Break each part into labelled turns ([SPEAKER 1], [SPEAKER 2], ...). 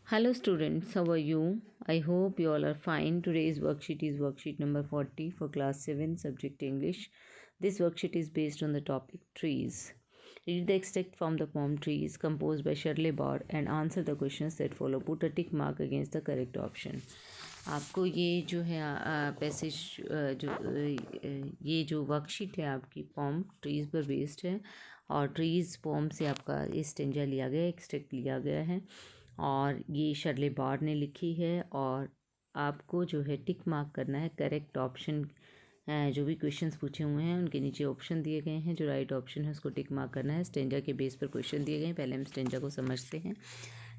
[SPEAKER 1] Hello students, how are you? I hope you all are fine. Today's worksheet is worksheet number 40 for class 7 subject English. This worksheet is based on the topic trees. Read the extract from the poem Trees composed by Shirley Bard and answer the questions that follow. Put a tick mark against the correct option. आपको ये जो है passage ये जो worksheet है आपकी pome trees पर based है और ट्रीज़ पोम से आपका ये स्टेंजा लिया गया है, एक्सट्रैक्ट लिया गया है और ये शर्ले बार्ड ने लिखी है। और आपको जो है टिक मार्क करना है करेक्ट ऑप्शन। जो भी क्वेश्चंस पूछे हुए हैं उनके नीचे ऑप्शन दिए गए हैं, जो राइट ऑप्शन है उसको टिक मार्क करना है। स्टेंजा के बेस पर क्वेश्चन दिए गए हैं, पहले हम स्टेंजा को समझते हैं।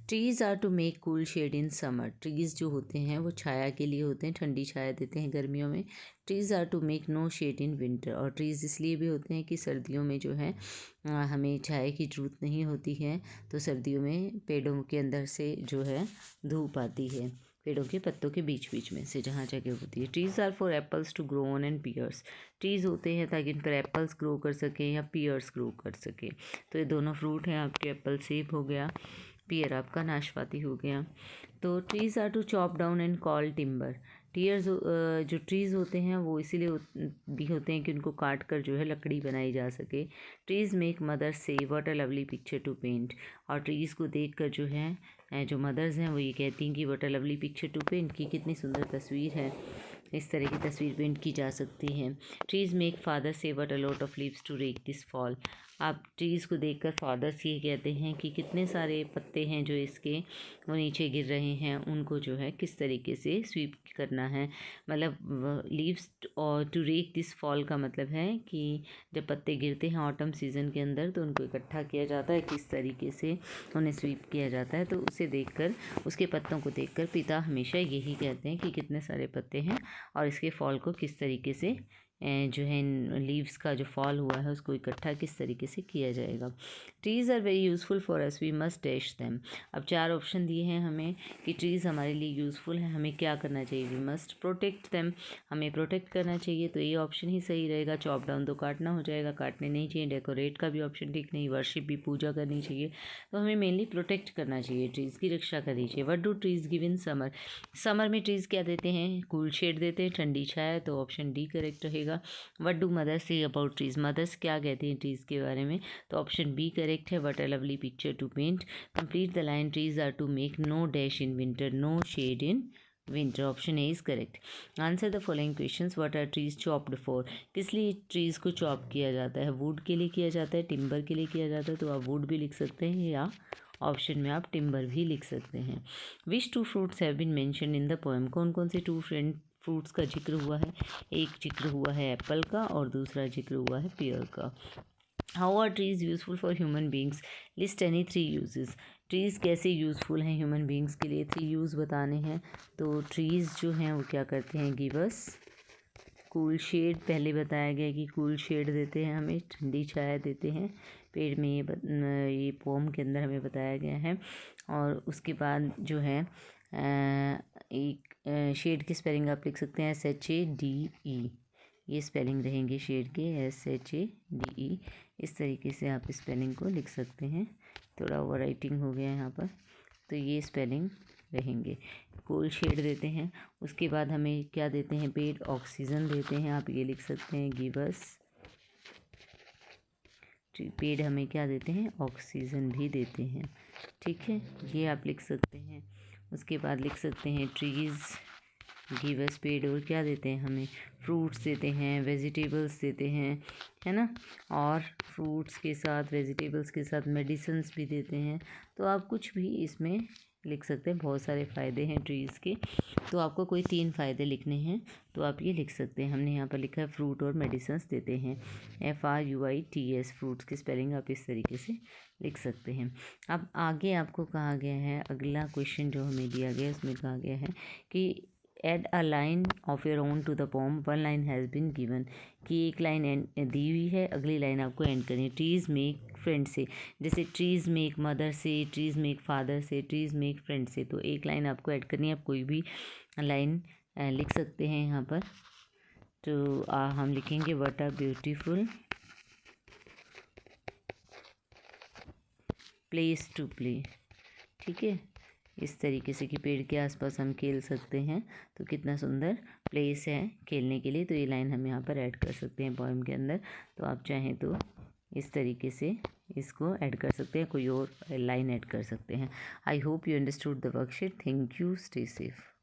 [SPEAKER 1] Trees are to make cool shade in summer. Trees जो होते हैं वो छाया के लिए होते हैं, ठंडी छाया देते हैं गर्मियों में। Trees are to make no shade in winter. और ट्रीज़ इसलिए भी होते हैं कि सर्दियों में जो है हमें छाया की ज़रूरत नहीं होती है, तो सर्दियों में पेड़ों के अंदर से जो है धूप आती है, पेड़ों के पत्तों के बीच बीच में से जहाँ जगह होती है। Trees are for apples to grow on and pears. Trees होते हैं ताकि इन पर एप्पल्स ग्रो कर सकें या पियर्स ग्रो कर सकें। तो ये दोनों फ्रूट हैं आपके, एप्पल सेब हो गया, पियर आपका नाशपाती हो गया। तो trees are to chop down and call timber. टीयर्स जो ट्रीज़ होते हैं वो इसीलिए भी होते हैं कि उनको काट कर जो है लकड़ी बनाई जा सके। Trees make mothers say what a lovely picture to paint. और ट्रीज़ को देख कर जो है जो मदर्स हैं वो ये कहती हैं कि what a lovely picture to paint, की कितनी सुंदर तस्वीर है, इस तरह की तस्वीर पेंट की जा सकती है। Trees make father say what a lot of leaves to rake this fall. आप ट्रीज़ को देखकर फादर्स ये कहते हैं कि कितने सारे पत्ते हैं जो इसके वो नीचे गिर रहे हैं, उनको जो है किस तरीके से स्वीप करना है। मतलब लीव्स और टू रेक दिस फॉल का मतलब है कि जब पत्ते गिरते हैं ऑटम सीज़न के अंदर तो उनको इकट्ठा किया जाता है, किस तरीके से उन्हें स्वीप किया जाता है। तो उसे देखकर, उसके पत्तों को देखकर पिता हमेशा यही कहते हैं कि कितने सारे पत्ते हैं और इसके फॉल को किस तरीके से जो है लीव्स का जो फॉल हुआ है उसको इकट्ठा किस तरीके से किया जाएगा। Trees are very useful for us, we must dash them. अब 4 ऑप्शन दिए हैं हमें कि ट्रीज़ हमारे लिए यूज़फुल है, हमें क्या करना चाहिए, वी मस्ट प्रोटेक्ट दैम, हमें प्रोटेक्ट करना चाहिए। तो ये ऑप्शन ही सही रहेगा। चॉप डाउन तो काटना हो जाएगा, काटने नहीं चाहिए। डेकोरेट का भी ऑप्शन ठीक नहीं, वर्शिप भी पूजा करनी चाहिए। तो हमें मेनली प्रोटेक्ट करना चाहिए, ट्रीज़ की रक्षा करनी चाहिए। What do trees give in summer. Summer में ट्रीज़ क्या देते हैं, कूल शेड देते हैं, ठंडी छाया, तो ऑप्शन डी करेक्ट रहेगा। What do mothers say about trees, mothers क्या कहती हैं ट्रीज़ के बारे में, तो ऑप्शन बी करेक्ट है। What a lovely picture to paint. Complete the line trees are to make no dash in winter, no shade in winter, option A is correct. Answer the following questions. What are trees chopped for, किस लिए trees को chop किया जाता है, would के लिए किया जाता है, टिम्बर के लिए किया जाता है, तो आप वुड भी लिख सकते हैं या ऑप्शन में आप टिम्बर भी लिख सकते हैं। Which two fruits have been mentioned in the poem, कौन कौन से टू फ्रूट्स का जिक्र हुआ है, एक जिक्र हुआ है एप्पल का और दूसरा जिक्र हुआ है पियर का। How are trees useful for human beings, list any 3 uses. Trees कैसे यूज़फुल हैं ह्यूमन बींग्स के लिए, 3 यूज़ बताने हैं। तो ट्रीज़ जो हैं वो क्या करते हैं, गिव अस कूल शेड, पहले बताया गया कि कूल शेड देते हैं, हमें ठंडी छाया देते हैं पेड़ में, ये पोम के अंदर हमें बताया गया है। और उसके बाद जो है एक शेड की स्पेलिंग आप लिख सकते हैं SHADE, ये स्पेलिंग रहेंगे शेड के, SHADE। इस तरीके से आप स्पेलिंग को लिख सकते हैं। थोड़ा ओवर राइटिंग हो गया यहाँ पर, तो ये स्पेलिंग रहेंगे। कोल शेड देते हैं, उसके बाद हमें क्या देते हैं, पेड़ ऑक्सीजन देते हैं, आप ये लिख सकते हैं गिव अस, पेड़ हमें क्या देते हैं, ऑक्सीजन भी देते हैं। ठीक है, ये आप लिख सकते हैं। उसके बाद लिख सकते हैं ट्रीज़ गिव अस, पेड़ और क्या देते हैं हमें, फ्रूट्स देते हैं, वेजिटेबल्स देते हैं, है ना। और फ्रूट्स के साथ, वेजिटेबल्स के साथ मेडिसिन्स भी देते हैं। तो आप कुछ भी इसमें लिख सकते हैं, बहुत सारे फ़ायदे हैं ट्रीज़ के। तो आपको कोई 3 फ़ायदे लिखने हैं तो आप ये लिख सकते हैं। हमने यहाँ पर लिखा है फ्रूट और मेडिसिन्स देते हैं, FRUITS, फ्रूट्स की स्पेलिंग आप इस तरीके से लिख सकते हैं। अब आगे आपको कहा गया है, अगला क्वेश्चन जो हमें दिया गया है उसमें कहा गया है कि add a line of your own to the poem, 1 line has been given, कि एक लाइन दी हुई है, अगली लाइन आपको एंड करनी है। ट्रीज़ मेक फ्रेंड से, जैसे ट्रीज़ मेक मदर से, ट्रीज़ मेक फादर से, ट्रीज़ मेक फ्रेंड से, तो एक लाइन आपको ऐड करनी है। आप कोई भी लाइन लिख सकते हैं यहाँ पर। तो हम लिखेंगे what a beautiful place to play. ठीक है, इस तरीके से कि पेड़ के आसपास हम खेल सकते हैं। तो कितना सुंदर प्लेस है खेलने के लिए। तो ये लाइन हम यहाँ पर ऐड कर सकते हैं पोएम के अंदर। तो आप चाहें तो इस तरीके से इसको ऐड कर सकते हैं, कोई और लाइन ऐड कर सकते हैं। I hope you understood the worksheet. Thank you, stay safe.